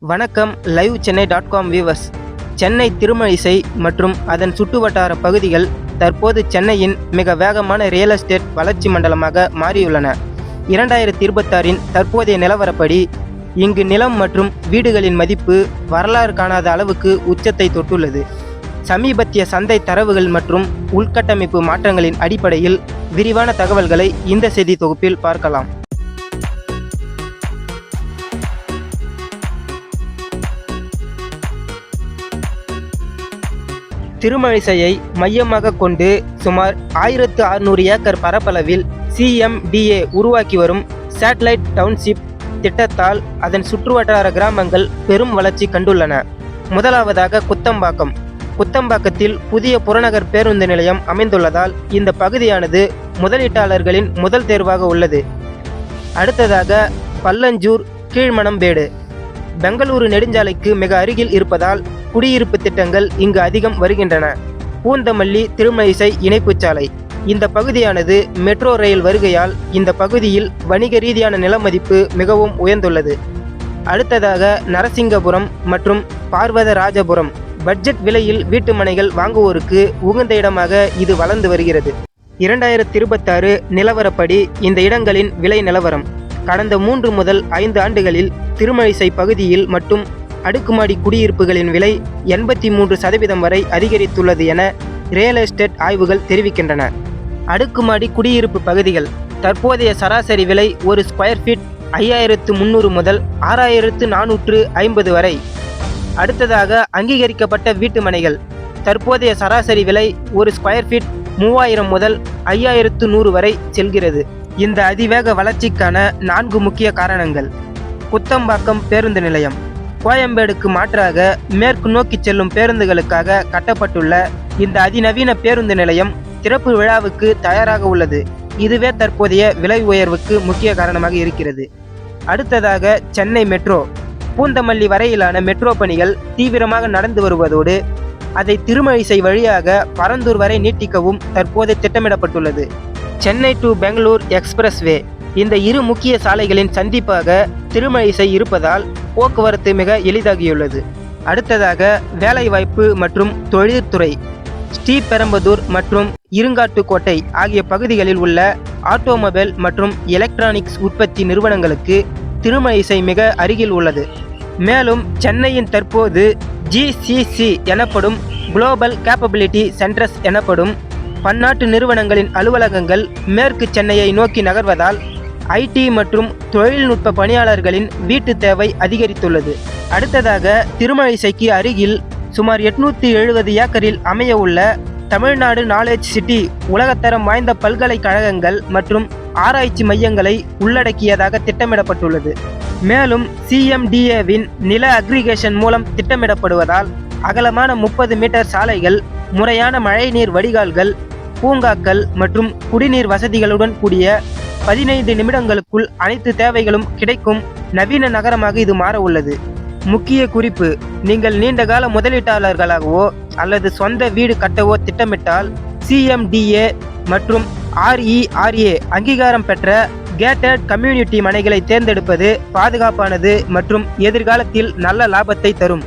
வணக்கம் live சென்னை.com viewers. Chennai Thirumazhisai மற்றும் அதன் சுற்றுவட்டார பகுதிகள் தற்போது சென்னையின் மிக வேகமான ரியல் எஸ்டேட் வளர்ச்சி மண்டலமாக மாறியுள்ளன. 2026 தற்போதைய நிலவரப்படி இங்கு நிலம் மற்றும் வீடுகளின் மதிப்பு வரலாறு காணாத அளவுக்கு உச்சத்தை தொட்டுள்ளது. சமீபத்திய சந்தை தரவுகள் மற்றும் உள்கட்டமைப்பு மாற்றங்களின் அடிப்படையில் விரிவான தகவல்களை இந்த செய்தி தொகுப்பில் பார்க்கலாம். திருமழிசையை மையமாக கொண்டு சுமார் 1600 ஏக்கர் பரப்பளவில் CMDA உருவாக்கி வரும் சேட்டலைட் டவுன்ஷிப் திட்டத்தால் அதன் சுற்றுவட்டார கிராமங்கள் பெரும் வளர்ச்சி கண்டுள்ளன. முதலாவதாக குத்தம்பாக்கம். குத்தம்பாக்கத்தில் புதிய புறநகர் பேருந்து நிலையம் அமைந்துள்ளதால் இந்த பகுதியானது முதலீட்டாளர்களின் முதல் தேர்வாக உள்ளது. அடுத்ததாக பல்லஞ்சூர் கீழ்மணம்பேடு. பெங்களூரு நெடுஞ்சாலைக்கு மிக அருகில் இருப்பதால் குடியிருப்பு திட்டங்கள் இங்கு அதிகம் வருகின்றன. பூந்தமல்லி திருமழிசை இணைப்புச் சாலை. இந்த பகுதியானது மெட்ரோ ரயில் வருகையால் இந்த பகுதியில் வணிக ரீதியான நில மதிப்பு மிகவும் உயர்ந்துள்ளது. அடுத்ததாக நரசிங்கபுரம் மற்றும் பார்வதராஜபுரம். பட்ஜெட் விலையில் வீட்டு மனைகள் வாங்குவோருக்கு உகந்த இடமாக இது வளர்ந்து வருகிறது. 2026 நிலவரப்படி இந்த இடங்களின் விலை நிலவரம். கடந்த 3 முதல் 5 ஆண்டுகளில் திருமழிசை பகுதியில் மட்டும் அடுக்குமாடி குடியிருப்புகளின் விலை 83% வரை அதிகரித்துள்ளது என ரியல் எஸ்டேட் ஆய்வுகள் தெரிவிக்கின்றன. அடுக்குமாடி குடியிருப்பு பகுதிகள் தற்போதைய சராசரி விலை ஒரு ஸ்கொயர் ஃபீட் 5300 முதல் 6450 வரை. அடுத்ததாக அங்கீகரிக்கப்பட்ட வீட்டு மனைகள் தற்போதைய சராசரி விலை ஒரு ஸ்கொயர் ஃபீட் 3000 முதல் 5100 வரை செல்கிறது. இந்த அதிவேக வளர்ச்சிக்கான 4 முக்கிய காரணங்கள். குத்தம்பாக்கம் பேருந்து நிலையம் கோயம்பேடுக்கு மாற்றாக மேற்கு நோக்கி செல்லும் பேருந்துகளுக்காக கட்டப்பட்டுள்ள இந்த அதிநவீன பேருந்து நிலையம் திறப்பு விழாவுக்கு தயாராக உள்ளது. இதுவே தற்போதைய விலை உயர்வுக்கு முக்கிய காரணமாக இருக்கிறது. அடுத்ததாக சென்னை மெட்ரோ. பூந்தமல்லி வரையிலான மெட்ரோ பணிகள் தீவிரமாக நடந்து வருவதோடு அதை திருமழிசை வழியாக பரந்தூர் வரை நீட்டிக்கவும் தற்போது திட்டமிடப்பட்டுள்ளது. Chennai to Bengaluru expressway. இந்த இரு முக்கிய சாலைகளின் சந்திப்பாக திருமழிசை இருப்பதால் போக்குவரத்து மிக எளிதாகியுள்ளது. அடுத்ததாக வேலைவாய்ப்பு மற்றும் தொழில்துறை. ஸ்ரீபெரும்புதூர் மற்றும் இருங்காட்டுக்கோட்டை ஆகிய பகுதிகளில் உள்ள ஆட்டோமொபைல் மற்றும் எலக்ட்ரானிக்ஸ் உற்பத்தி நிறுவனங்களுக்கு திருமழிசை மிக அருகில் உள்ளது. மேலும் சென்னையின் தற்போது GCC எனப்படும் குளோபல் கேப்பபிலிட்டி சென்டர்ஸ் எனப்படும் பன்னாட்டு நிறுவனங்களின் அலுவலகங்கள் மேற்கு சென்னையை நோக்கி நகர்வதால் IT மற்றும் தொழில்நுட்ப பணியாளர்களின் வீட்டு தேவை அதிகரித்துள்ளது. அடுத்ததாக திருமழிசைக்கு அருகில் சுமார் 870 ஏக்கரில் அமைய உள்ள தமிழ்நாடு நாலேஜ் சிட்டி உலகத்தரம் வாய்ந்த பல்கலைக்கழகங்கள் மற்றும் ஆராய்ச்சி மையங்களை உள்ளடக்கியதாக திட்டமிடப்பட்டுள்ளது. மேலும் CMDAவின் நில அக்ரிகேஷன் மூலம் திட்டமிடப்படுவதால் அகலமான 30 மீட்டர் சாலைகள், முறையான மழைநீர் வடிகால்கள், பூங்காக்கள் மற்றும் குடிநீர் வசதிகளுடன் கூடிய 15 நிமிடங்களுக்குள் அனைத்து தேவைகளும் கிடைக்கும் நவீன நகரமாக இது மாற உள்ளது. முக்கிய குறிப்பு: நீங்கள் நீண்டகால முதலீட்டாளர்களாகவோ அல்லது சொந்த வீடு கட்டவோ திட்டமிட்டால் CMDA மற்றும் RERA அங்கீகாரம் பெற்ற கேட்டட் கம்யூனிட்டி மனைகளை தேர்ந்தெடுப்பது பாதுகாப்பானது மற்றும் எதிர்காலத்தில் நல்ல லாபத்தை தரும்.